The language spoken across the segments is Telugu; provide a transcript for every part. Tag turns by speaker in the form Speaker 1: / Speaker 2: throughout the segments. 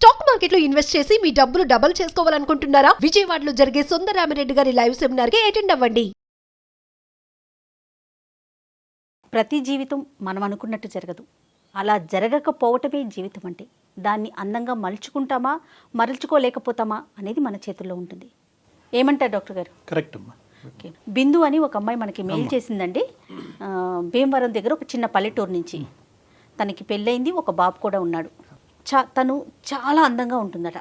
Speaker 1: స్టాక్ మార్కెట్లో ఇన్వెస్ట్ చేసి మీ డబ్బులు డబుల్ చేసుకోవాలనుకుంటున్నారా? విజయవాడలో జరిగే సుందరరామిరెడ్డి గారి లైవ్ సెమినార్ కి అటెండ్ అవ్వండి.
Speaker 2: ప్రతి జీవితం మనం అనుకున్నట్టు జరగదు. అలా జరగకపోవటమే జీవితం అంటే. దాన్ని అందంగా మలుచుకుంటామా మరల్చుకోలేకపోతామా అనేది మన చేతుల్లో ఉంటుంది. ఏమంటారు డాక్టర్ గారు?
Speaker 3: కరెక్ట్ అమ్మా.
Speaker 2: ఓకే. బిందు అని ఒక అమ్మాయి మనకి మెయిల్ చేసిందండి. భీమవరం దగ్గర ఒక చిన్న పల్లెటూరు నుంచి. తనకి పెళ్ళయింది, ఒక బాబు కూడా ఉన్నాడు. తను చాలా అందంగా ఉంటుందట.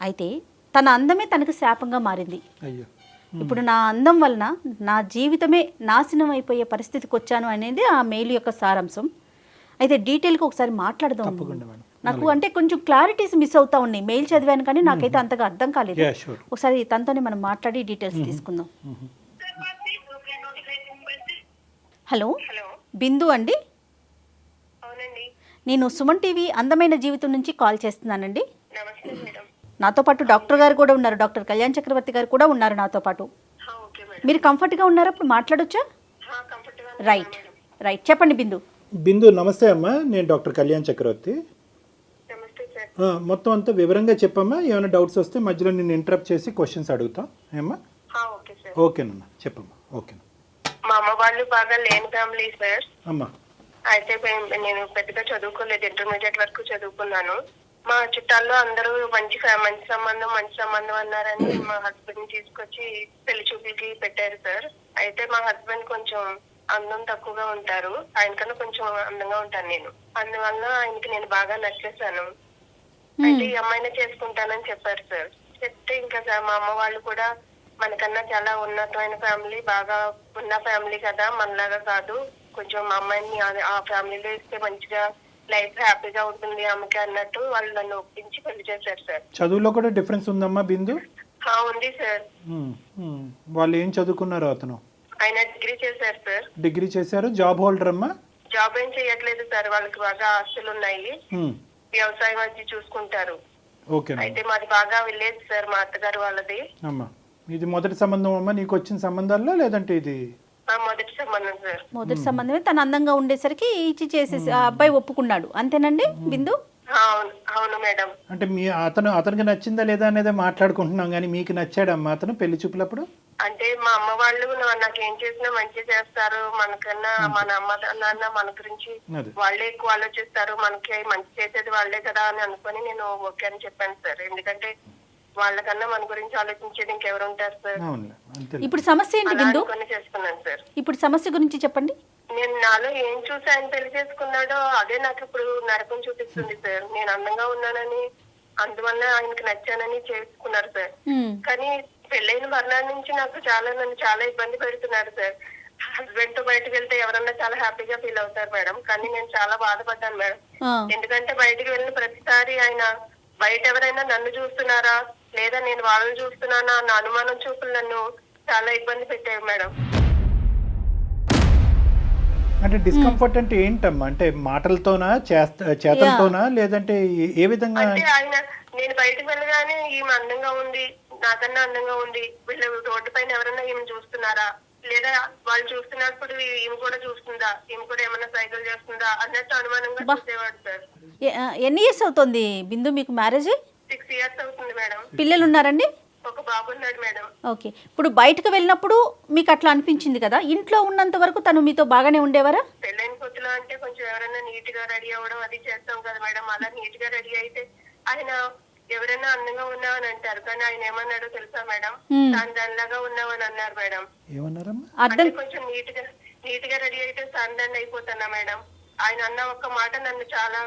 Speaker 2: అయితే తన అందమే తనకు శాపంగా మారింది.
Speaker 3: అయ్యో.
Speaker 2: ఇప్పుడు నా అందం వలన నా జీవితమే నాశనం అయిపోయే పరిస్థితికి వచ్చాను అనేది ఆ మెయిల్ యొక్క సారాంశం. అయితే డీటెయిల్గా ఒకసారి మాట్లాడదాం. నాకు అంటే కొంచెం క్లారిటీస్ మిస్ అవుతా ఉన్నాయి. మెయిల్ చదివాను కానీ నాకైతే అంతగా అర్థం కాలేదు. ఒకసారి తనతోనే మనం మాట్లాడి డీటెయిల్స్ తీసుకుందాం. హలో, బిందు అండి. నేను సుమన్ టీవీ అందమైన జీవితం నుంచి కాల్ చేస్తున్నానండి. నాతో పాటు డాక్టర్ గారు కూడా ఉన్నారు. డాక్టర్ కళ్యాణ్ చక్రవర్తి గారు కూడా ఉన్నారు నాతో పాటు. మీరు కంఫర్ట్గా ఉన్నారా? ఇప్పుడు మాట్లాడొచ్చా? రైట్ రైట్, చెప్పండి బిందు.
Speaker 3: బిందు నమస్తే అమ్మా, నేను డాక్టర్ కళ్యాణ్ చక్రవర్తి. మొత్తం అంతా వివరంగా చెప్పమ్మా. ఏమైనా డౌట్స్ వస్తే మధ్యలో నేను ఇంటరప్ట్ చేసి క్వశ్చన్స్ అడుగుతాం. ఏమ్మా? ఓకేనమ్మా, చెప్పమ్మా. ఓకేనా.
Speaker 4: మా అమ్మ వాళ్ళు బాగా లేని ఫ్యామిలీ సార్.
Speaker 3: అమ్మా.
Speaker 4: అయితే నేను పెద్దగా చదువుకోలేదు, ఇంటర్మీడియట్ వరకు చదువుకున్నాను. మా చుట్టాల్లో అందరూ మంచి సంబంధం అన్నారని మా హస్బెండ్ తీసుకొచ్చి పెళ్లి చూపులకి పెట్టారు సార్. అయితే మా హస్బెండ్ కొంచెం అందం తక్కువగా ఉంటారు, ఆయనకన్నా కొంచెం అందంగా ఉంటాను నేను. అందువల్ల ఆయనకి నేను బాగా నచ్చేసాను. అయితే ఈ అమ్మాయినే చేసుకుంటానని చెప్పారు సార్. చెప్తే ఇంకా మా అమ్మ వాళ్ళు కూడా మనకన్నా చాలా ఉన్నతమైన ఫ్యామిలీ, బాగా ఉన్న ఫ్యామిలీ కదా, మనలాగా కాదు, కొంచెం మా అమ్మాయిని ఆ ఫ్యామిలీలో ఇస్తే మంచిగా లైఫ్ హ్యాపీగా ఉంటుంది ఆమెకి అన్నట్టు వాళ్ళు నన్ను ఒప్పించి పెళ్లి చేశారు సార్.
Speaker 3: చదువులో కూడా డిఫరెన్స్ ఉందమ్మా బిందు?
Speaker 4: ఉంది సార్.
Speaker 3: వాళ్ళు ఏం చదువుకున్నారు? అతను
Speaker 4: ఆయన డిగ్రీ చేశారు సార్.
Speaker 3: డిగ్రీ చేశారు. జాబ్ హోల్డర్ అమ్మా?
Speaker 4: జాబ్ ఏం చేయట్లేదు సార్, వాళ్ళకి బాగా ఆస్తులు ఉన్నాయి, వ్యవసాయం వచ్చి చూసుకుంటారు.
Speaker 3: ఓకే.
Speaker 4: అయితే మాది బాగా విలేజ్ సార్, మా అత్తగారు వాళ్ళది.
Speaker 3: అమ్మా, ఇది మొదటి సంబంధం అమ్మా నీకు వచ్చిన సంబంధాల్లో, లేదంటే ఇది
Speaker 4: మొదటి సంబంధం సార్?
Speaker 2: మొదటి సంబంధమే. తను అందంగా ఉండేసరికి ఇచ్చి చేసేసి ఆ అబ్బాయి ఒప్పుకున్నాడు, అంతేనండి బిందు?
Speaker 4: అవును మేడం.
Speaker 3: అంటే అతనికి నచ్చిందా లేదా అనేది మాట్లాడుకుంటున్నాం, కానీ మీకు నచ్చాడమ్మా అతను పెళ్లి చూపులప్పుడు?
Speaker 4: అంటే మా అమ్మ వాళ్ళు నాకు ఏం చేసినా మంచి చేస్తారు, మనకన్నా మన అమ్మ నాన్న మన గురించి వాళ్ళే ఎక్కువ ఆలోచిస్తారు, మనకి మంచి చేసేది వాళ్ళే కదా అని అనుకుని నేను ఓకే అని చెప్పాను సార్. ఎందుకంటే వాళ్ళకన్నా మన గురించి ఆలోచించేది ఇంకెవరు ఉంటారు సార్.
Speaker 2: ఇప్పుడు సమస్య ఏంటి బిందు?
Speaker 4: చేసుకున్నాను సార్.
Speaker 2: ఇప్పుడు సమస్య గురించి చెప్పండి.
Speaker 4: నేను నాలో ఏం చూసి ఆయన పెళ్లి చేసుకున్నాడో అదే నాకు ఇప్పుడు నరకం చూపిస్తుంది సార్. నేను అందంగా ఉన్నానని, అందువల్ల ఆయనకి నచ్చానని చేసుకున్నారు సార్. కానీ పెళ్ళైన మరణాల నుంచి నన్ను చాలా ఇబ్బంది పెడుతున్నారు సార్. హస్బెండ్ తో బయటకు వెళ్తే ఎవరన్నా చాలా హ్యాపీగా ఫీల్ అవుతారు మేడం, కానీ నేను చాలా బాధపడ్డాను మేడం. ఎందుకంటే బయటకు వెళ్ళిన ప్రతిసారి ఆయన బయట ఎవరైనా నన్ను చూస్తున్నారా లేదా నేను వాళ్ళని చూస్తున్నానా అన్న అనుమానం చూపులు నన్ను చాలా ఇబ్బంది పెట్టారు మేడం.
Speaker 3: అంటే డిస్కంఫర్ట్ అంటే ఏంటమ్మా? అంటే మాటలతోనా, చేతలతోనా, లేదంటే ఏ విధంగా?
Speaker 4: అంటే ఆయన నేను బయటకు వెళ్ళగానే ఈమె అందంగా ఉంది, నాకన్నా అందంగా ఉంది, వీళ్ళు రోడ్డు పైన ఎవరైనా ఈమె చూస్తున్నారా లేదా వాళ్ళు చూస్తున్నప్పుడు ఈమె కూడా చూస్తుందా, ఈమె కూడా ఏమైనా సైకిల్ చేస్తుందా అన్నట్టు అనుమానంగా చూసేవాడు సార్.
Speaker 2: ఎన్ని ఇయర్స్ అవుతుంది బిందు మీకు మ్యారేజ్?
Speaker 4: 6 years అవుతుంది మేడం.
Speaker 2: పిల్లలు ఉన్నారండి?
Speaker 4: ఒక బాబు ఉన్నాడు మేడం.
Speaker 2: ఓకే. ఇప్పుడు బయటకు వెళ్ళినప్పుడు మీకు అట్లా అనిపించింది కదా, ఇంట్లో ఉన్నంత వరకు తను మీతో బాగానే ఉండేవారా?
Speaker 4: పెళ్ళైన కొత్తలో అంటే కొంచెం ఎవరైనా నీట్ గా రెడీ అవ్వడం అది చేస్తాం కదా మేడం, అలా నీట్ గా రెడీ అయితే ఆయన ఎవరైనా అందంగా ఉన్నావని అంటారు, కానీ ఆయన ఏమన్నాడో తెలుసా మేడం? దానిలాగా ఉన్నావని అన్నారు మేడం.
Speaker 3: ఏమన్నారమ్మా?
Speaker 4: కొంచెం నీట్ గా రెడీ అయితే సందాన్ని అయిపోతున్నా మేడం. ఆయన అన్న ఒక్క మాట నన్ను చాలా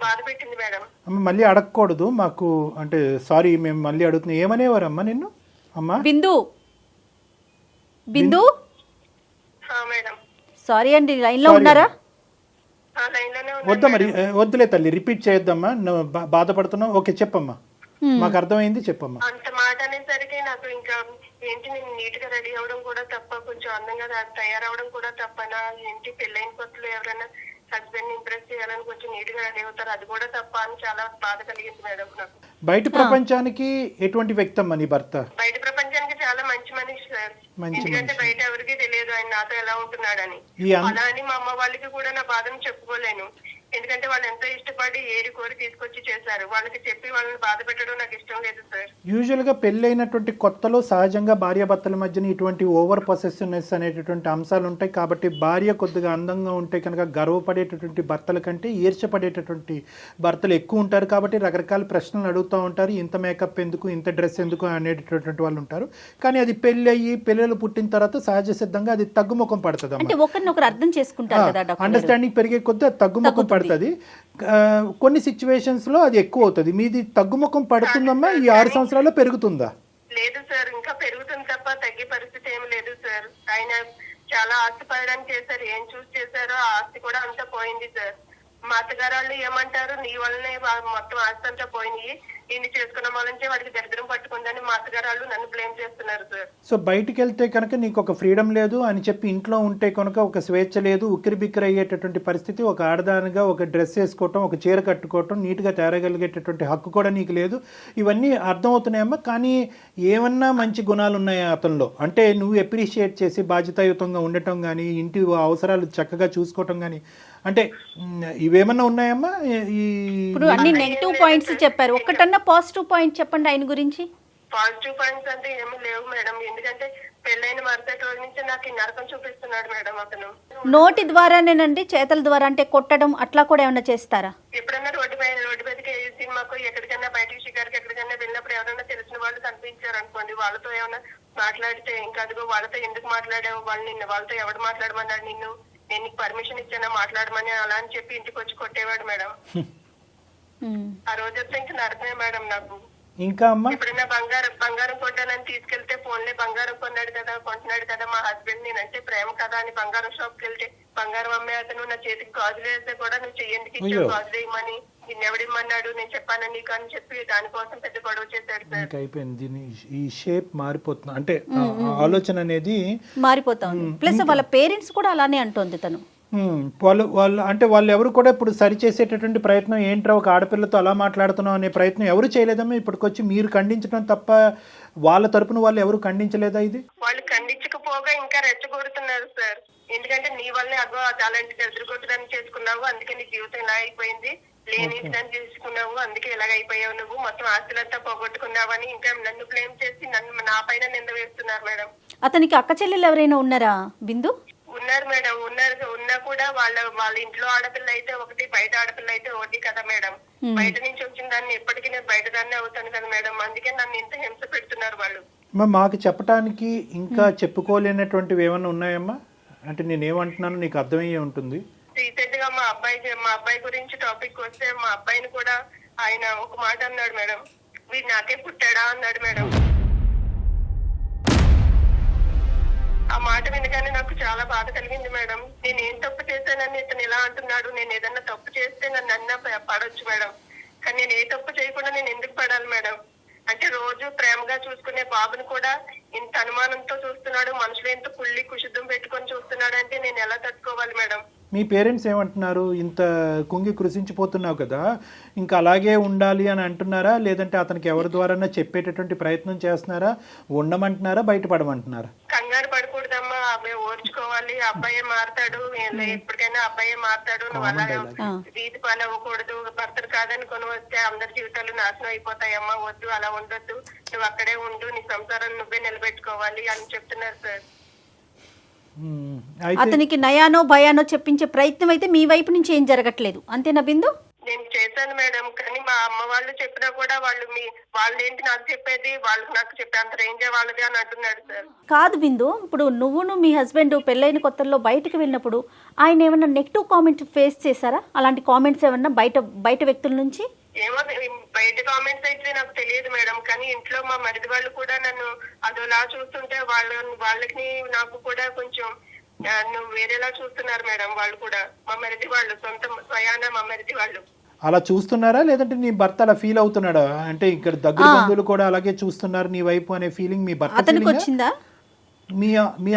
Speaker 4: బాధ పెట్టింది మేడం.
Speaker 3: మళ్ళీ అడగకూడదు మాకు, అంటే సారీ మేము మళ్ళీ అడుగుతున్నాం. ఏమనేవారమ్మా నిన్ను? అమ్మా
Speaker 2: బిందు బిందు
Speaker 4: మేడం.
Speaker 2: సారీ అండి, లైన్ లో ఉన్నారా?
Speaker 3: వద్దా మరి, వద్దులే తల్లి, రిపీట్ చేయొద్దమ్మా, నువ్వు బాధపడుతున్నావు. ఓకే చెప్పమ్మా, మాకు అర్థమైంది, చెప్పమ్మా.
Speaker 4: అంత మాట అనేసరికి నాకు ఇంకా ఏంటి, నేను నీట్ గా రెడీ అవడం కూడా తప్ప, కొంచెం అందంగా తయారవడం కూడా తప్పనా ఏంటి? పెళ్ళైన కొత్తలో ఎవరైనా హస్బెండ్ ఇంప్రెస్ చేయాలని కొంచెం నీట్ గా రెడీ అవుతారు, అది కూడా తప్ప అని చాలా బాధ కలిగింది మేడం నాకు.
Speaker 3: బయట ప్రపంచానికి ఎటువంటి వ్యక్తి అమ్మా నీ భర్త?
Speaker 4: బయట ప్రపంచానికి చాలా మంచి మనిషి సార్. ఎందుకంటే బయట ఎవరికి తెలియదు ఆయన నాతో ఎలా ఉంటున్నాడని. అలా అని మా అమ్మ వాళ్ళకి కూడా నా బాధను చెప్పుకోలేను. ఎందుకంటే వాళ్ళు ఎంతో ఇష్టపడి ఏరి కోరి తీసుకొచ్చి చేశారు. వాళ్ళకి చెప్పి వాళ్ళని బాధ పెట్టడం నాకు ఇష్టం లేదు సార్.
Speaker 3: యూజువల్గా పెళ్ళైనటువంటి కొత్తలో సహజంగా భార్యాభర్తల మధ్యన ఇటువంటి ఓవర్ పొసెసివ్నెస్ అనేటటువంటి అంశాలు ఉంటాయి. కాబట్టి భార్య కొద్దిగా అందంగా ఉంటే కనుక గర్వపడేటటువంటి భర్తల కంటే ఈర్ష్యపడేటటువంటి భర్తలు ఎక్కువ ఉంటారు. కాబట్టి రకరకాల ప్రశ్నలు అడుగుతూ ఉంటారు. ఇంత మేకప్ ఎందుకు, ఇంత డ్రెస్ ఎందుకు అనేటటువంటి వాళ్ళు ఉంటారు. కానీ అది పెళ్ళి అయ్యి పిల్లలు పుట్టిన తర్వాత సహజ సిద్ధంగా అది తగ్గుముఖం పడుతుంది.
Speaker 2: అంటే ఒకరినొకరు అర్థం చేసుకుంటారు కదా డాక్టర్.
Speaker 3: అండర్స్టాండింగ్ పెరిగే కొద్దీ అది తగ్గుముఖం పడుతుంది. కొన్ని సిచ్యువేషన్స్ లో అది ఎక్కువ అవుతుంది. మీది తగ్గుముఖం పడుతుందమ్మా ఈ 6 సంవత్సరాల్లో పెరుగుతుందా?
Speaker 4: లేదు సార్, ఇంకా పెరుగుతుంది తప్ప తగ్గే పరిస్థితి ఏమి లేదు సార్. ఆయన చాలా ఆస్తి పడడానికి చేశారు. ఏం చూసి చేశారో ఆ ఆస్తి కూడా అంతా పోయింది సార్. మా అత్తగారు వాళ్ళు ఏమంటారు, నీ వల్లనే మొత్తం ఆస్తి అంతా పోయినాయి, ఇన్ని చేసుకున్న వాళ్ళంటే వాడికి దరిద్రం పట్టుకుందని మా అత్తగారు వాళ్ళు నన్ను బ్లేమ్ చేస్తున్నారు సార్.
Speaker 3: సో బయటికి వెళ్తే కనుక నీకు ఒక ఫ్రీడమ్ లేదు అని చెప్పి ఇంట్లో ఉంటే కనుక ఒక స్వేచ్ఛ లేదు, ఉక్కిరి బిక్కిరి అయ్యేటటువంటి పరిస్థితి, ఒక ఆడదానిగా ఒక డ్రెస్ వేసుకోవటం, ఒక చీర కట్టుకోవటం, నీట్గా తేరగలిగేటటువంటి హక్కు కూడా నీకు లేదు. ఇవన్నీ అర్థమవుతున్నాయమ్మా. కానీ ఏమన్నా మంచి గుణాలు ఉన్నాయా అతనిలో? అంటే నువ్వు అప్రిషియేట్ చేసి బాధ్యతాయుతంగా ఉండటం కానీ, ఇంటి అవసరాలు చక్కగా చూసుకోవటం కానీ, అంటే ఇవేమన్నా ఉన్నాయమ్మా?
Speaker 2: ఇప్పుడు అన్ని నెగిటివ్ పాయింట్స్ చెప్పారు, ఒక్కటన్నా పాజిటివ్ పాయింట్ చెప్పండి ఆయన గురించి.
Speaker 4: పాజిటివ్ పాయింట్స్ అంటే ఏమీ లేవు మేడం. ఎందుకంటే పెళ్ళైన మరుసటి రోజు నుంచి నాకు ఈ నరకం చూపిస్తున్నాడు మేడం అతను.
Speaker 2: నోటి ద్వారానేనండి, చేతల ద్వారా అంటే కొట్టడం అట్లా కూడా ఏమైనా చేస్తారా?
Speaker 4: ఎప్పుడన్నా రోడ్డు మీదకి ఏ సినిమాకు ఎక్కడికైనా బయటికి షికారికి ఎక్కడికైనా వెళ్ళినప్పుడు ఎవరైనా తెలిసిన వాళ్ళు కనిపించారు అనుకోండి, వాళ్ళతో ఏమైనా మాట్లాడితే ఇంకా అదిగో వాళ్ళతో ఎందుకు మాట్లాడావు, వాళ్ళతో ఎవడు మాట్లాడమన్నాడు నిన్ను, నేను నీకు పర్మిషన్ ఇచ్చానా మాట్లాడమని, అలా అని చెప్పి ఇంటికి వచ్చి కొట్టేవాడు మేడం. ఆ రోజంతా ఇంకా నరకమే మేడం నాకు.
Speaker 3: ఇంకా అమ్మా
Speaker 4: ఎప్పుడైనా బంగారం కొట్టానని తీసుకెళ్తే ఫోన్లే బంగారం కొంటున్నాడు కదా మా హస్బెండ్, నేనంటే ప్రేమ కదా అని బంగారం షాప్ కి వెళ్తే బంగారం అమ్మే అతను నా చేతికి గాజులు వేస్తే కూడా నువ్వు చెయ్యందుకు ఇచ్చావు, గాజులు వేయమని, నిన్ను ఎవడిమ్మన్నాడు, నేను చెప్పాను నీకు అని చెప్పి దానికోసం పెద్ద గొడవ చేశాడు సార్.
Speaker 3: అయిపోయింది. దీని ఈ షేప్ మారిపోతుంది, అంటే ఆలోచన అనేది
Speaker 2: మారిపోతా ఉంది. ప్లస్ వాళ్ళ పేరెంట్స్ కూడా అలానే అంటోంది తను.
Speaker 3: వాళ్ళు ఎవరు కూడా ఇప్పుడు సరి చేసేటటువంటి ప్రయత్నం ఏంట్రా ఒక ఆడపిల్లతో అలా మాట్లాడుతున్నాం అనే ప్రయత్నం ఎవరు చేయలేదమ్మా. ఇప్పటికొచ్చి మీరు ఖండించడం తప్ప వాళ్ళ తరపున వాళ్ళు ఎవరు ఖండించలేదా? ఇది
Speaker 4: వాళ్ళు ఖండించకపోగా ఇంకా రెచ్చగొడుతున్నారు సార్. ఎందుకంటే నీ వల్లే అగో అలాంటి ఎదురుగొట్టడానికి చేసుకున్నావు, అందుకే నీ జీవితం ఇలా అయిపోయింది, లేని దాన్ని చేసుకున్నావు, అందుకే ఇలాగ అయిపోయావు, నువ్వు మొత్తం ఆస్తులంతా పోగొట్టుకున్నావని ఇంకా నన్ను బ్లేమ్ చేసి నా పైన నింద వేస్తున్నారు మేడం.
Speaker 2: అతనికి అక్క చెల్లెలు ఎవరైనా ఉన్నారా బిందు?
Speaker 4: ఉన్నారు మేడం, ఉన్నా కూడా వాళ్ళ ఇంట్లో ఆడపిల్ల అయితే ఒకటి, బయట ఆడపిల్ల అయితే ఒకటి కదా మేడం. బయట నుంచి వచ్చిన దాన్ని ఎప్పటికీ నేను బయట దాన్ని అవుతాను కదా మేడం, అందుకే నన్ను ఇంత హింస పెడుతున్నారు వాళ్ళు.
Speaker 3: మాకు చెప్పడానికి ఇంకా చెప్పుకోలేనటువంటివి ఏమన్నా ఉన్నాయమ్మా? అంటే నేనేమంటున్నాను నీకు అర్థమయ్యే ఉంటుంది.
Speaker 4: రీసెంట్ గా మా అబ్బాయి గురించి టాపిక్ వస్తే మా అబ్బాయిని కూడా ఆయన ఒక మాట అన్నాడు మేడం, వీడు నాకే పుట్టాడా అన్నాడు మేడం. ఆ మాట వినగానే నాకు చాలా బాధ కలిగింది మేడం. నేను ఏం తప్పు చేశానని ఇతను ఇలా అంటున్నాడు, నేను ఏదన్నా తప్పు చేస్తే నన్ను అన్నా పడొచ్చు మేడం, కానీ నేను ఏ తప్పు చేయకుండా నేను ఎందుకు పడాలి మేడం? అంటే రోజు ప్రేమగా చూసుకునే బాబుని కూడా ఇంత అనుమానంతో చూస్తున్నాడు, మనుషులు ఎంత కుళ్ళి కుషుద్ధం పెట్టుకొని చూస్తున్నాడు అంటే నేను ఎలా తట్టుకోవాలి మేడం?
Speaker 3: మీ పేరెంట్స్ ఏమంటున్నారు? ఇంత కుంగి కృషించిపోతున్నావు కదా, ఇంకా అలాగే ఉండాలి అని అంటున్నారా, లేదంటే అతనికి ఎవరి ద్వారా చెప్పేటటువంటి ప్రయత్నం చేస్తున్నారా, ఉండమంటున్నారా, బయటపడమంటున్నారా?
Speaker 4: కంగారు పడకూడదమ్మా, అబ్బాయి ఓర్చుకోవాలి, అబ్బాయే మారుతాడు, ఎప్పటికైనా అబ్బాయే మారుతాడు, నువ్వు అలా వీధి పాలు అవ్వకూడదు, భర్తలు కాదని కొని వస్తే అందరి జీవితాలు నాశనం అయిపోతాయమ్మా, వద్దు అలా ఉండొద్దు, నువ్వు అక్కడే ఉండు, నీ సంసారం నువ్వే నిలబెట్టుకోవాలి అని చెప్తున్నారు సార్.
Speaker 2: అతనికి నయానో భయానో చెప్పించే ప్రయత్నం అయితే మీ వైపు నుంచి ఏం జరగట్లేదు, అంతేనా బిందు?
Speaker 4: నేను చేశాను మేడం, కానీ మా అమ్మ వాళ్ళు చెప్పినా కూడా వాళ్ళేంటి నాకు చెప్పేది, వాళ్ళకి నాకు చెప్పే అంత రేంజే వాళ్ళది అని అంటున్నాడు సార్.
Speaker 2: కాదు బిందు, ఇప్పుడు నువ్వును మీ హస్బెండ్ పెళ్ళైన కొత్తల్లో బయటకు వెళ్ళినప్పుడు ఆయన ఏమన్నా నెగిటివ్ కామెంట్ ఫేస్ చేశారా? అలాంటి కామెంట్స్ ఏమన్నా బయట వ్యక్తుల నుంచి?
Speaker 4: ఏమో బయట కామెంట్స్ అయితే నాకు తెలియదు మేడం, కానీ ఇంట్లో మా మరిది వాళ్ళు కూడా నన్ను అదోలా చూస్తుంటే వాళ్ళకి నాకు కూడా కొంచెం నువ్వు వేరేలా చూస్తున్నారు మేడం. వాళ్ళు కూడా మా మరిది వాళ్ళు స్వయాన మా మరిది వాళ్ళు
Speaker 3: అలా చూస్తున్నారా, లేదంటే నీ భర్త అలా ఫీల్ అవుతున్నాడా? అంటే ఇక్కడ దగ్గర బంధువులు కూడా అలాగే చూస్తున్నారు నీ వైపు అనే ఫీలింగ్ మీ భర్త
Speaker 2: అతనికి వచ్చిందా?
Speaker 3: మీ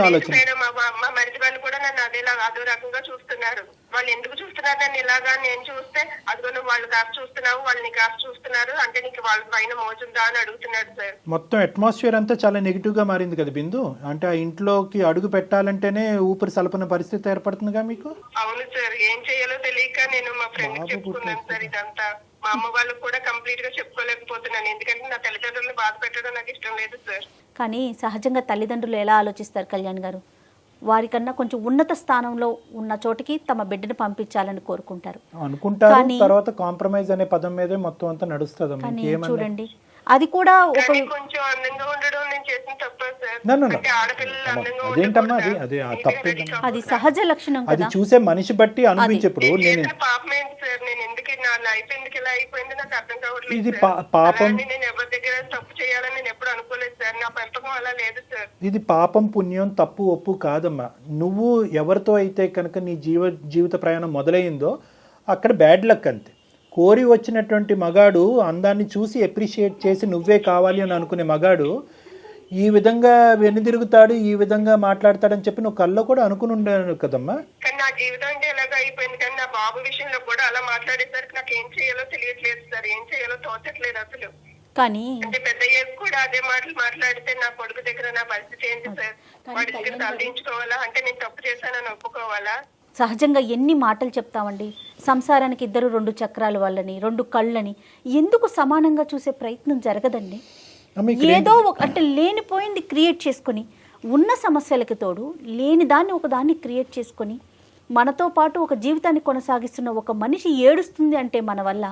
Speaker 3: ఆలోచన
Speaker 4: మేడం మా మరిది వాళ్ళు కూడా నన్ను అదో రకంగా చూస్తున్నారు. వాళ్ళు ఎందుకు చూస్తున్నారు నన్ను ఇలాగా? నేను చూస్తే అదిగో నువ్వు వాళ్ళు కాస్త చూస్తున్నావు, వాళ్ళు నీ కాస్త చూస్తున్నారు అంటే నీకు వాళ్ళ పైన మోజుందా అని అడుగుతున్నాడు సార్.
Speaker 3: మొత్తం అట్మాస్ఫియర్ అంతా చాలా నెగిటివ్ గా మారింది కదా బిందు. అంటే ఆ ఇంట్లోకి అడుగు పెట్టాలంటేనే ఊపిరి సలపన పరిస్థితి ఏర్పడుతుందిగా మీకు.
Speaker 4: అవును సార్, ఏం చేయాలో తెలియక నేను మా ఫ్రెండ్ చెప్పుకున్నాను సార్ ఇదంతా. మా అమ్మ వాళ్ళకు కూడా కంప్లీట్ గా చెప్పుకోలేకపోతున్నాను, ఎందుకంటే నా తల్లిదండ్రులను బాధ పెట్టడం నాకు ఇష్టం లేదు సార్.
Speaker 2: కానీ సహజంగా తల్లిదండ్రులు ఎలా ఆలోచిస్తారు కళ్యాణ్ గారు, వారికన్నా కొంచెం ఉన్నత స్థానంలో ఉన్న చోటికి తమ బిడ్డను పంపించాలని కోరుకుంటారు
Speaker 3: అనుకుంటారు. తర్వాత కాంప్రమైజ్ అనే పదం మీదే మొత్తం అంతా నడుస్తుంది.
Speaker 2: కానీ చూడండి, అది కూడా ఒక
Speaker 4: కొంచెం అందంగా ఉండడం నేను చేసిన తప్ప సార్.
Speaker 3: No.
Speaker 4: అంటే ఆడపిల్లలు అందంగా
Speaker 3: అదేంటమ్మా, అది తప్పే.
Speaker 2: అది సహజ లక్షణం
Speaker 3: అది
Speaker 2: కదా.
Speaker 3: చూసే మనిషి బట్టి అనిపించేప్పుడు నేను
Speaker 4: పాపం ఏంటి సార్, నేను ఎందుకు నా లైఫ్ ఎందుకు ఇలా అయిపోయింది నాకు అర్థం కావట్లేదు.
Speaker 3: ఇది
Speaker 4: సార్.
Speaker 3: పాపం.
Speaker 4: అలాంటి నేను ఎవరి దగ్గర తప్పు చేయాలని నేను ఎప్పుడు అనుకోలేదు సార్. నా పెంపకం అలా లేదు సార్.
Speaker 3: ఇది పాపం పుణ్యం తప్పు ఒప్పు కాదమ్మా. నువ్వు ఎవరితో అయితే కనుక నీ జీవిత ప్రయాణం మొదలైందో అక్కడ బ్యాడ్ లక్ అంతే. కోరి వచ్చినటువంటి మగాడు అందాన్ని చూసి అప్రిషియేట్ చేసి నువ్వే కావాలి అని అనుకునే మగాడు ఈ విధంగా వెనుదిరుగుతాడు, ఈ విధంగా మాట్లాడతాడని చెప్పి నువ్వు కల్లో కూడా అనుకుని ఉండాను కదమ్మా.
Speaker 4: కానీ నా జీవితం అంటే ఎలాగో అయిపోయింది. కానీ నా బాబు విషయంలో కూడా అలా మాట్లాడేసరికి నాకు ఏం చేయాలో తెలియట్లేదు సార్. ఏం చేయాలో తోచట్లేదు అసలు.
Speaker 2: కానీ
Speaker 4: అంటే పెద్ద కూడా అదే మాటలు మాట్లాడితే నా కొడుకు దగ్గర నా పరిస్థితి ఏంటి సార్? వాడి దగ్గర తలదించుకోవాలా? అంటే నేను తప్పు చేశానని ఒప్పుకోవాలా?
Speaker 2: సహజంగా ఎన్ని మాటలు చెప్తామండి. సంసారానికి 2 చక్రాల వాళ్ళని, 2 కళ్ళని ఎందుకు సమానంగా చూసే ప్రయత్నం జరగదండి. ఏదో అంటే లేనిపోయింది క్రియేట్ చేసుకొని, ఉన్న సమస్యలకి తోడు లేని దాన్ని ఒకదాన్ని క్రియేట్ చేసుకొని మనతో పాటు ఒక జీవితాన్ని కొనసాగిస్తున్న ఒక మనిషి ఏడుస్తుంది అంటే మన వల్ల,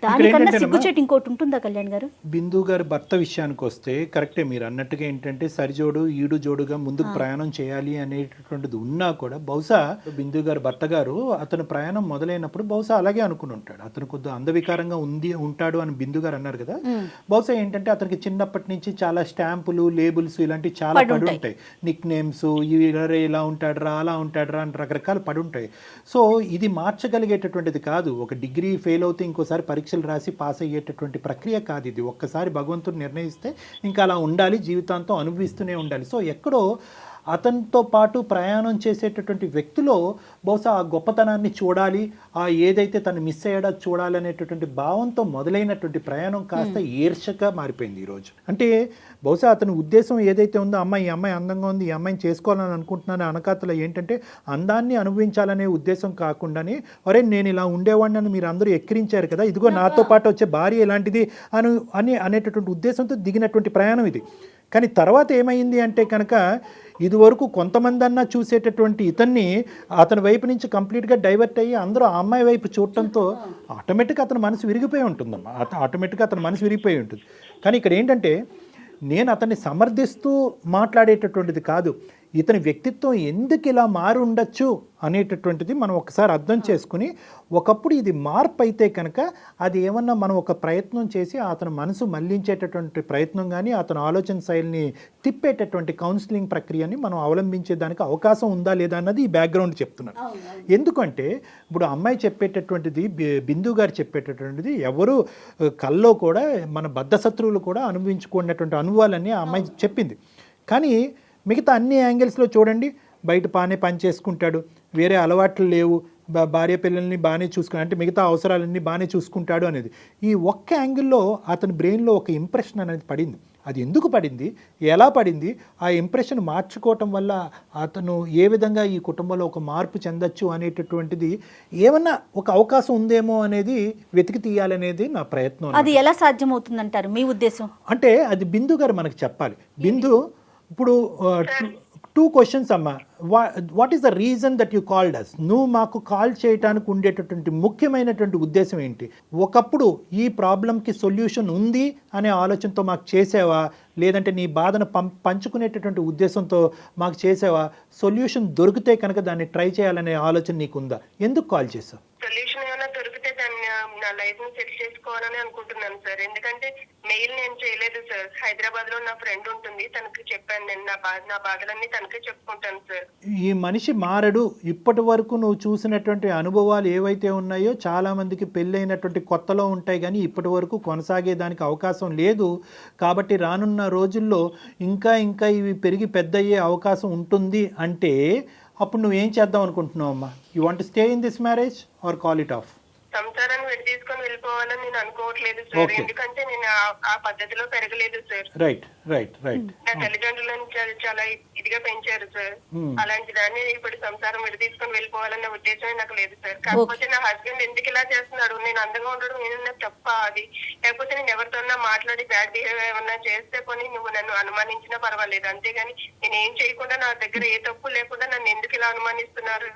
Speaker 2: దానికన్నా సిగ్గుచేటు ఇంకోటి ఉంటుందా కళ్యాణ్ గారు?
Speaker 3: బిందు గారి భర్త విషయానికి వస్తే కరెక్టే మీరు అన్నట్టుగా. ఏంటంటే సరిజోడు ఈడు జోడుగా ముందుకు ప్రయాణం చేయాలి అనేటటువంటిది ఉన్నా కూడా బహుశా బిందు గారి భర్త గారు అతను ప్రయాణం మొదలైనప్పుడు బహుశా అలాగే అనుకుని ఉంటాడు. అతను కొద్దిగా అందవికారంగా ఉంటాడు అని బిందు గారు అన్నారు కదా. బహుశా ఏంటంటే అతనికి చిన్నప్పటి నుంచి చాలా స్టాంపులు, లేబుల్స్ ఇలాంటివి చాలా పడి ఉంటాయి. నిక్ నేమ్స్, ఇలా ఉంటాడురా అలా ఉంటాడురా అని రకరకాలు పడి ఉంటాయి. సో ఇది మార్చగలిగేటటువంటిది కాదు. ఒక డిగ్రీ ఫెయిల్ అవుతే ఇంకోసారి పరీక్షలు రాసి పాస్ అయ్యేటటువంటి ప్రక్రియ కాదు ఇది. ఒక్కసారి భగవంతుడు నిర్ణయిస్తే ఇంకా అలా ఉండాలి, జీవితాంతం అనుభవిస్తూనే ఉండాలి. సో ఎక్కడో అతనితో పాటు ప్రయాణం చేసేటటువంటి వ్యక్తిలో బహుశా ఆ గొప్పతనాన్ని చూడాలి, ఆ ఏదైతే తను మిస్ అయ్యాడో చూడాలి అనేటటువంటి భావంతో మొదలైనటువంటి ప్రయాణం కాస్త ఈర్షగా మారిపోయింది ఈరోజు. అంటే బహుశా అతని ఉద్దేశం ఏదైతే ఉందో, ఈ అమ్మాయి అందంగా ఉంది, ఈ అమ్మాయిని చేసుకోవాలని అనుకుంటున్నాను అనకాతలో ఏంటంటే అందాన్ని అనుభవించాలనే ఉద్దేశం కాకుండానే, ఒరే నేను ఇలా ఉండేవాడిని అని మీరు అందరూ ఎక్కిరించారు కదా, ఇదిగో నాతో పాటు వచ్చే భార్య ఎలాంటిది అనేటటువంటి ఉద్దేశంతో దిగినటువంటి ప్రయాణం ఇది. కానీ తర్వాత ఏమైంది అంటే కనుక ఇదివరకు కొంతమంది అన్నా చూసేటటువంటి ఇతన్ని అతని వైపు నుంచి కంప్లీట్గా డైవర్ట్ అయ్యి అందరూ ఆ అమ్మాయి వైపు చూడటంతో ఆటోమేటిక్గా అతని మనసు విరిగిపోయి ఉంటుందమ్మా. ఆటోమేటిక్గా అతని మనసు విరిగిపోయి ఉంటుంది. కానీ ఇక్కడ ఏంటంటే నేను అతన్ని సమర్థిస్తూ మాట్లాడేటటువంటిది కాదు, ఇతని వ్యక్తిత్వం ఎందుకు ఇలా మారి ఉండొచ్చు అనేటటువంటిది మనం ఒకసారి అర్థం చేసుకుని, ఒకప్పుడు ఇది మార్పు అయితే కనుక అది ఏమన్నా మనం ఒక ప్రయత్నం చేసి అతను మనసు మళ్లించేటటువంటి ప్రయత్నం కానీ అతను ఆలోచన శైలిని తిప్పేటటువంటి కౌన్సిలింగ్ ప్రక్రియని మనం అవలంబించేదానికి అవకాశం ఉందా లేదా అన్నది ఈ బ్యాక్గ్రౌండ్ చెప్తున్నాను. ఎందుకంటే ఇప్పుడు అమ్మాయి చెప్పేటటువంటిది, బిందు గారు చెప్పేటటువంటిది ఎవరు కల్లో కూడా మన బద్ధశత్రువులు కూడా అనుభవించుకున్నటువంటి అనుభవాలన్నీ ఆ అమ్మాయి చెప్పింది. కానీ మిగతా అన్ని యాంగిల్స్లో చూడండి, బయట బాగానే పని చేసుకుంటాడు, వేరే అలవాట్లు లేవు, భార్య పిల్లల్ని బాగానే చూసుకుని అంటే మిగతా అవసరాలన్నీ బాగానే చూసుకుంటాడు అనేది. ఈ ఒక్క యాంగిల్లో అతని బ్రెయిన్లో ఒక ఇంప్రెషన్ అనేది పడింది. అది ఎందుకు పడింది, ఎలా పడింది, ఆ ఇంప్రెషన్ మార్చుకోవటం వల్ల అతను ఏ విధంగా ఈ కుటుంబంలో ఒక మార్పు చెందొచ్చు అనేటటువంటిది ఏమన్నా ఒక అవకాశం ఉందేమో అనేది వెతికి తీయాలనేది నా ప్రయత్నం.
Speaker 2: అది ఎలా సాధ్యమవుతుందంటారు మీ ఉద్దేశం?
Speaker 3: అంటే అది బిందు గారు మనకు చెప్పాలి. బిందు ఇప్పుడు 2 క్వశ్చన్స్ అమ్మా. What is the reason that you called us? నువ్వు మాకు కాల్ చేయడానికి ఉండేటటువంటి ముఖ్యమైనటువంటి ఉద్దేశం ఏంటి? ఒకప్పుడు ఈ ప్రాబ్లంకి సొల్యూషన్ ఉంది అనే ఆలోచనతో మాకు చేసావా, లేదంటే నీ బాధను పంచుకునేటటువంటి ఉద్దేశంతో మాకు చేసావా? సొల్యూషన్ దొరికితే కనుక దాన్ని ట్రై చేయాలనే ఆలోచన నీకుందా? ఎందుకు కాల్ చేసావు?
Speaker 4: సొల్యూషన్ ఏమైనా దొరికితే దాన్ని నా లైఫ్ ని సెటిల్ చేసుకోవాలని అనుకుంటున్నాను సార్. ఎందుకంటే మెయిల్ నేను చేయలేదు సార్. హైదరాబాద్ లో నా ఫ్రెండ్ ఉంటుంది, తనకి చెప్పాను నేను నా బాధలన్నీ తనకే చెప్పుకుంటాను సార్.
Speaker 3: ఈ మనిషి మారడు. ఇప్పటి వరకు నువ్వు చూసినటువంటి అనుభవాలు ఏవైతే ఉన్నాయో చాలా మందికి పెళ్ళైనటువంటి కొత్తలో ఉంటాయి, కానీ ఇప్పటి వరకు కొనసాగేదానికి అవకాశం లేదు. కాబట్టి రానున్న రోజుల్లో ఇంకా ఇవి పెరిగి పెద్ద అయ్యే అవకాశం ఉంటుంది. అంటే అప్పుడు నువ్వేం చేద్దాం అనుకుంటున్నావు అమ్మా? You want stay in this marriage or call it of?
Speaker 4: సంసారాన్ని విడి తీసుకొని వెళ్ళిపోవాలని నేను అనుకోవట్లేదు సార్. ఎందుకంటే నేను ఆ పద్ధతిలో పెరగలేదు సార్.
Speaker 3: రైట్.
Speaker 4: నా తల్లిదండ్రులను చాలా ఇదిగా పెంచారు సార్. అలాంటి దాన్ని ఇప్పుడు సంసారం విడి తీసుకొని వెళ్ళిపోవాలన్న ఉద్దేశమే నాకు లేదు సార్. కాకపోతే నా హస్బెండ్ ఎందుకు ఇలా చేస్తున్నాడు, నేను అందంగా ఉండడం ఏమన్నా తప్ప అది, లేకపోతే నేను ఎవరితోన్నా మాట్లాడి బ్యాడ్ బిహేవ్ ఏమన్నా చేస్తే కొని నువ్వు నన్ను అనుమానించినా పర్వాలేదు, అంతేగాని నేను ఏం చేయకుండా నా దగ్గర ఏ తప్పు లేకుండా నన్ను ఎందుకు ఇలా అనుమానిస్తున్నారు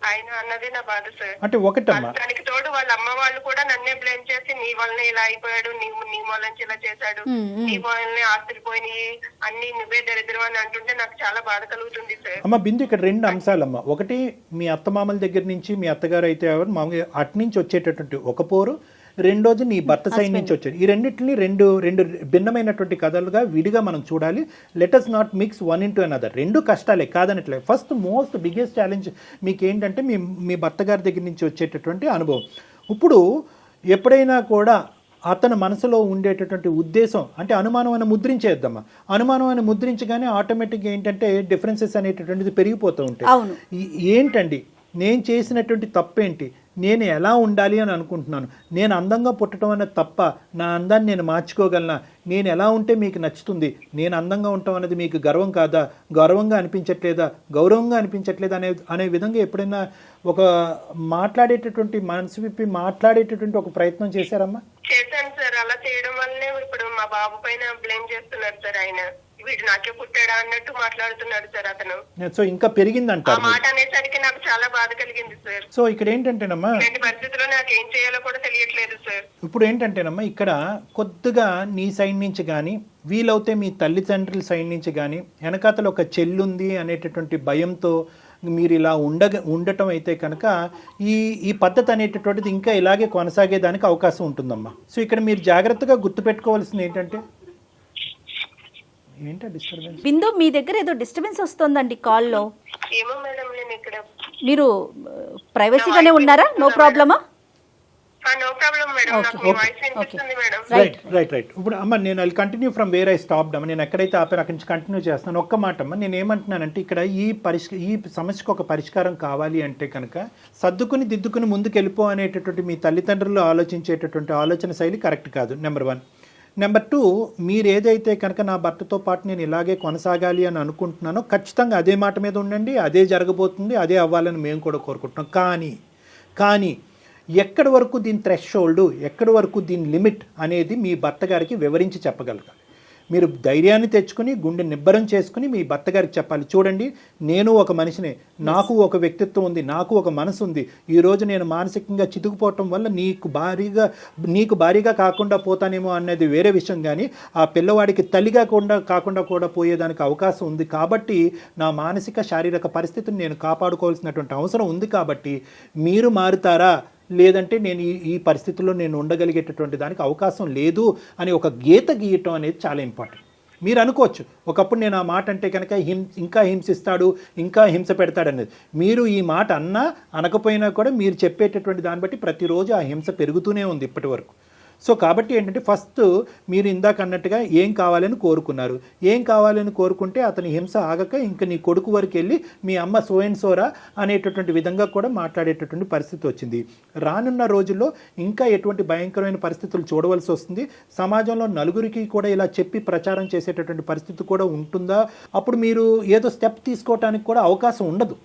Speaker 4: ఆయన అన్నదే నా బాధ సార్.
Speaker 3: అంటే ఒకటమ్మా,
Speaker 4: దానికి తోడు వాళ్ళ అమ్మ వాళ్ళు కూడా నన్నే బ్లేమ్ చేసి నీ వల్లనే ఇలా అయిపోయాడు, నీ వల్ల ఇలా చేశాడు, నీ వల్లనే ఆస్తులు పోయినాయి, అన్ని నువ్వే దరిద్రం అని అంటుంటే నాకు చాలా బాధ కలుగుతుంది సార్.
Speaker 3: అమ్మ బిందు, ఇక్కడ 2 అంశాలమ్మా. ఒకటి, మీ అత్తమామల దగ్గర నుంచి, మీ అత్తగారు అయితే మామూలుగా అటు నుంచి వచ్చేటటువంటి ఒక పోరు, రెండోది నీ భర్త సైడ్ నుంచి వచ్చేది. ఈ రెండింటిని రెండు భిన్నమైనటువంటి కథలుగా విడిగా మనం చూడాలి. Let us not mix one into another. రెండు కష్టాలే కాదనట్లే. ఫస్ట్ మోస్ట్ బిగ్గెస్ట్ ఛాలెంజ్ మీకు ఏంటంటే మీ భర్త గారి దగ్గర నుంచి వచ్చేటటువంటి అనుభవం. ఇప్పుడు ఎప్పుడైనా కూడా అతని మనసులో ఉండేటటువంటి ఉద్దేశం అంటే అనుమానం అని ముద్రించేద్దామా. అనుమానం అని ముద్రించగానే ఆటోమేటిక్గా ఏంటంటే డిఫరెన్సెస్ అనేటటువంటిది పెరిగిపోతూ ఉంటాయి. ఏంటండి నేను చేసినటువంటి తప్పేంటి, నేను ఎలా ఉండాలి అని అనుకుంటున్నాను, నేను అందంగా పుట్టడం అనేది తప్ప, నా అందాన్ని నేను మార్చుకోగలనా, నేను ఎలా ఉంటే మీకు నచ్చుతుంది, నేను అందంగా ఉండటం అనేది మీకు గర్వం కాదా, గౌరవంగా అనిపించట్లేదా, గౌరవంగా అనిపించట్లేదా అనే విధంగా ఎప్పుడైనా ఒక మాట్లాడేటటువంటి మనసు విప్పి మాట్లాడేటటువంటి ఒక ప్రయత్నం చేశారమ్మా?
Speaker 4: చేశాను సార్. అలా చేయడం వల్లనే ఇప్పుడు మా బాబు పైన బ్లేమ్ చేస్తున్నారు సార్. ఆయన వీడు నాకే పుట్టాడా అన్నట్టు మాట్లాడుతున్నాడు సార్ అతను. సో
Speaker 3: ఇంకా పెరిగిందంట
Speaker 4: ఆ మాట అనేసరికి నాకు చాలా బాధ కలిగింది సార్.
Speaker 3: సో ఇక్కడ ఏంటంటేనమ్మా,
Speaker 4: ఇలాంటి పరిస్థితుల్లో నాకు ఏం చేయాలో కూడా తెలియట్లేదు సార్.
Speaker 3: ఇప్పుడు ఏంటంటేనమ్మా, ఇక్కడ కొద్దిగా నీ సైడ్ నుంచి కానీ, వీలవుతే మీ తల్లిదండ్రుల సైడ్ నుంచి కానీ, వెనకాతలు ఒక చెల్లుంది అనేటటువంటి భయంతో మీరు ఇలా ఉండటం అయితే కనుక ఈ పద్ధతి అనేటటువంటిది ఇంకా ఇలాగే కొనసాగేదానికి అవకాశం ఉంటుందమ్మా. సో ఇక్కడ మీరు జాగ్రత్తగా గుర్తుపెట్టుకోవాల్సింది ఏంటంటే, ఏంటో డిస్టర్బెన్స్.
Speaker 2: బిందు, మీ దగ్గర ఏదో డిస్టర్బెన్స్ వస్తుందండి కాల్లో.
Speaker 4: ఏమో మేడం, నేను ఇక్కడ
Speaker 2: మీరు ప్రైవసీగానే ఉన్నారా? నో ప్రాబ్లమా?
Speaker 4: నో ప్రాబ్లం మేడం, నాకు మీ వాయిస్ వినిపిస్తుంది మేడం.
Speaker 3: రైట్. ఇప్పుడు అమ్మ నేను I continue from where I stopped అమ్మ. నేను ఎక్కడైతే ఆపాను అక్కడి నుంచి కంటిన్యూ చేస్తున్నాను. ఒక్క మాట అమ్మ, నేను ఏమంటున్నానంటే ఇక్కడ ఈ సమస్యకు ఒక పరిష్కారం కావాలి అంటే కనుక సర్దుకుని దిద్దుకుని ముందుకు వెళ్ళిపో అనేటటువంటి మీ తల్లిదండ్రులు ఆలోచించేటటువంటి ఆలోచన శైలి కరెక్ట్ కాదు. నెంబర్ 1. నెంబర్ 2, మీరు ఏదైతే కనుక నా భర్తతో పాటు నేను ఇలాగే కొనసాగాలి అని అనుకుంటున్నానో ఖచ్చితంగా అదే మాట మీద ఉండండి, అదే జరగబోతుంది, అదే అవ్వాలని మేము కూడా కోరుకుంటున్నాం. కానీ ఎక్కడి వరకు దీని థ్రెషోల్డ్, ఎక్కడి వరకు దీని లిమిట్ అనేది మీ భర్త గారికి వివరించి చెప్పగలగాలి. మీరు ధైర్యాన్ని తెచ్చుకుని గుండె నిబ్బరం చేసుకుని మీ భర్త గారికి చెప్పాలి, చూడండి నేను ఒక మనిషినే, నాకు ఒక వ్యక్తిత్వం ఉంది, నాకు ఒక మనసు ఉంది, ఈరోజు నేను మానసికంగా చితుకుపోవటం వల్ల నీకు భారీగా కాకుండా పోతానేమో అనేది వేరే విషయం, కానీ ఆ పిల్లవాడికి తల్లిగా కాకుండా కూడా పోయేదానికి అవకాశం ఉంది. కాబట్టి నా మానసిక శారీరక పరిస్థితిని నేను కాపాడుకోవాల్సినటువంటి అవసరం ఉంది. కాబట్టి మీరు మారుతారా, లేదంటే నేను ఈ పరిస్థితుల్లో నేను ఉండగలిగేటటువంటి దానికి అవకాశం లేదు అని ఒక గీత గీయటం అనేది చాలా ఇంపార్టెంట్. మీరు అనుకోవచ్చు ఒకప్పుడు నేను ఆ మాట అంటే కనుక ఇంకా హింసిస్తాడు, ఇంకా హింస పెడతాడనేది. మీరు ఈ మాట అన్నా అనకపోయినా కూడా మీరు చెప్పేటటువంటి దాన్ని బట్టి ప్రతిరోజు ఆ హింస పెరుగుతూనే ఉంది ఇప్పటి వరకు. సో కాబట్టి ఏంటంటే ఫస్ట్ మీరు ఇందాక అన్నట్టుగా ఏం కావాలని కోరుకున్నారు, ఏం కావాలని కోరుకుంటే అతని హింస ఆగక ఇంకా నీ కొడుకు వరకు వెళ్ళి మీ అమ్మ సోరా అనేటటువంటి విధంగా కూడా మాట్లాడేటటువంటి పరిస్థితి వచ్చింది. రానున్న రోజుల్లో ఇంకా ఎటువంటి భయంకరమైన పరిస్థితులు చూడవలసి వస్తుంది. సమాజంలో నలుగురికి కూడా ఇలా చెప్పి ప్రచారం చేసేటటువంటి పరిస్థితి కూడా ఉంటుందా, అప్పుడు మీరు ఏదో స్టెప్ తీసుకోవడానికి కూడా అవకాశం ఉండదు.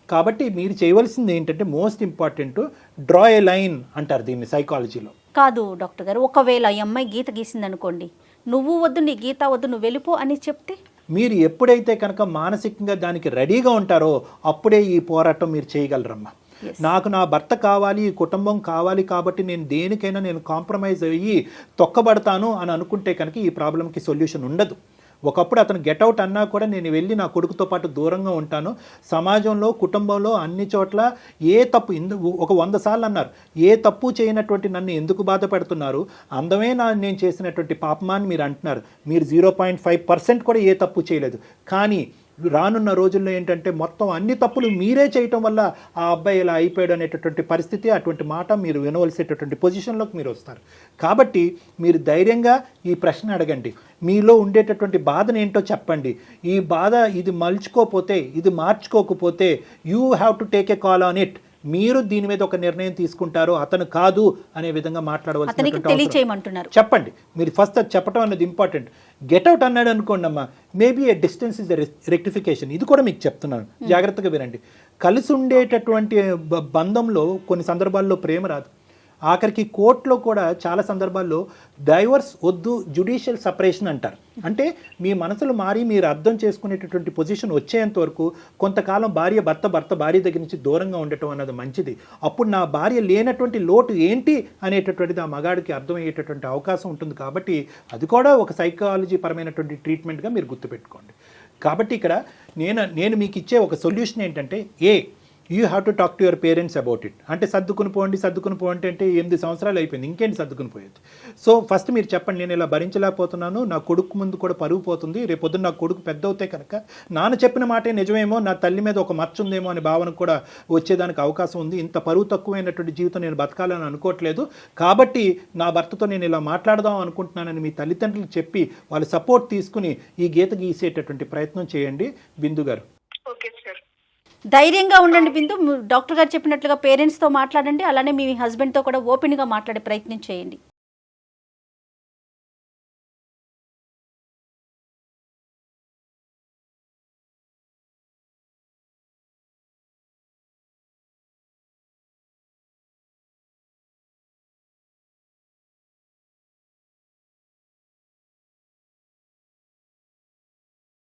Speaker 3: కాబట్టి మీరు చేయవలసింది ఏంటంటే మోస్ట్ ఇంపార్టెంట్, డ్రా ఏ లైన్ అంటారు దీన్ని సైకాలజీలో.
Speaker 2: కాదు డాక్టర్ గారు, ఒకవేళ ఈ అమ్మాయి గీత గీసింది అనుకోండి, నువ్వు వద్దు, నీ గీత వద్దు, నువ్వు వెళ్ళిపో అని చెప్తే,
Speaker 3: మీరు ఎప్పుడైతే కనుక మానసికంగా దానికి రెడీగా ఉంటారో అప్పుడే ఈ పోరాటం మీరు చేయగలరమ్మా. నాకు నా భర్త కావాలి, ఈ కుటుంబం కావాలి, కాబట్టి నేను దేనికైనా నేను కాంప్రమైజ్ అయ్యి తొక్కబడతాను అని అనుకుంటే కనుక ఈ ప్రాబ్లంకి సొల్యూషన్ ఉండదు. ఒకప్పుడు అతను గెట్అవుట్ అన్నా కూడా నేను వెళ్ళి నా కొడుకుతో పాటు దూరంగా ఉంటాను. సమాజంలో, కుటుంబంలో అన్ని చోట్ల ఏ తప్పు ఒక 100 సార్లు అన్నారు, ఏ తప్పు చేయనటువంటి నన్ను ఎందుకు బాధ పెడుతున్నారు, అందమే నేను చేసినటువంటి పాపమా అని మీరు అంటున్నారు. మీరు 0.5% కూడా ఏ తప్పు చేయలేదు. కానీ రానున్న రోజుల్లో ఏంటంటే మొత్తం అన్ని తప్పులు మీరే చేయటం వల్ల ఆ అబ్బాయి ఇలా అయిపోయాడు అనేటటువంటి పరిస్థితి, అటువంటి మాట మీరు వినవలసేటటువంటి పొజిషన్లోకి మీరు వస్తారు. కాబట్టి మీరు ధైర్యంగా ఈ ప్రశ్న అడగండి, మీలో ఉండేటటువంటి బాధను ఏంటో చెప్పండి. ఈ బాధ ఇది మలుచుకోకపోతే, ఇది మార్చుకోకపోతే you have to take a call on it. మీరు దీని మీద ఒక నిర్ణయం తీసుకుంటారు, అతను కాదు అనే విధంగా మాట్లాడవలసిన చెప్పండి. మీరు ఫస్ట్ అది చెప్పడం అన్నది ఇంపార్టెంట్. గెట్అవుట్ అన్నాడు అనుకోండి అమ్మా, maybe a distance is the rectification. ఇది కూడా మీకు చెప్తున్నాను, జాగ్రత్తగా వినండి. కలిసి ఉండేటటువంటి బంధంలో కొన్ని సందర్భాల్లో ప్రేమ రాదు. ఆఖరికి కోర్టులో కూడా చాలా సందర్భాల్లో డైవర్స్ వద్దు, జ్యుడిషియల్ సపరేషన్ అంటారు. అంటే మీ మనసులు మారి మీరు అర్థం చేసుకునేటటువంటి పొజిషన్ వచ్చేంత వరకు కొంతకాలం భర్త భార్య దగ్గర నుంచి దూరంగా ఉండటం అన్నది మంచిది. అప్పుడు నా భార్య లేనటువంటి లోటు ఏంటి అనేటటువంటిది ఆ మగాడికి అర్థమయ్యేటటువంటి అవకాశం ఉంటుంది. కాబట్టి అది కూడా ఒక సైకాలజీ పరమైనటువంటి ట్రీట్మెంట్గా మీరు గుర్తుపెట్టుకోండి. కాబట్టి ఇక్కడ నేను మీకు ఇచ్చే ఒక సొల్యూషన్ ఏంటంటే, you have to talk to your parents about it. అంటే సర్దుకుని పోండి అంటే 8 సంవత్సరాలు అయిపోయింది, ఇంకేంటి సర్దుకుని పోయేది. సో ఫస్ట్ మీరు చెప్పండి, నేను ఇలా భరించలేకపోతున్నాను, నా కొడుకు ముందు కూడా పరుగు పోతుంది, రేపొద్దున నా కొడుకు పెద్ద అవుతే కనుక నాన్న చెప్పిన మాటే నిజమేమో, నా తల్లి మీద ఒక మచ్చ ఉందేమో అనే భావన కూడా వచ్చేదానికి అవకాశం ఉంది. ఇంత పరువు తక్కువైనటువంటి జీవితం నేను బతకాలని అనుకోవట్లేదు, కాబట్టి నా భర్తతో నేను ఇలా మాట్లాడదాం అనుకుంటున్నానని మీ తల్లిదండ్రులు చెప్పి వాళ్ళ సపోర్ట్ తీసుకుని ఈ గీత గీసేటటువంటి ప్రయత్నం చేయండి. బిందు గారు
Speaker 4: ఓకే సార్.
Speaker 2: ధైర్యంగా ఉండండి బిందు. డాక్టర్ గారు చెప్పినట్లుగా పేరెంట్స్తో మాట్లాడండి, అలానే మీ హస్బెండ్తో కూడా ఓపెన్గా మాట్లాడే ప్రయత్నం చేయండి.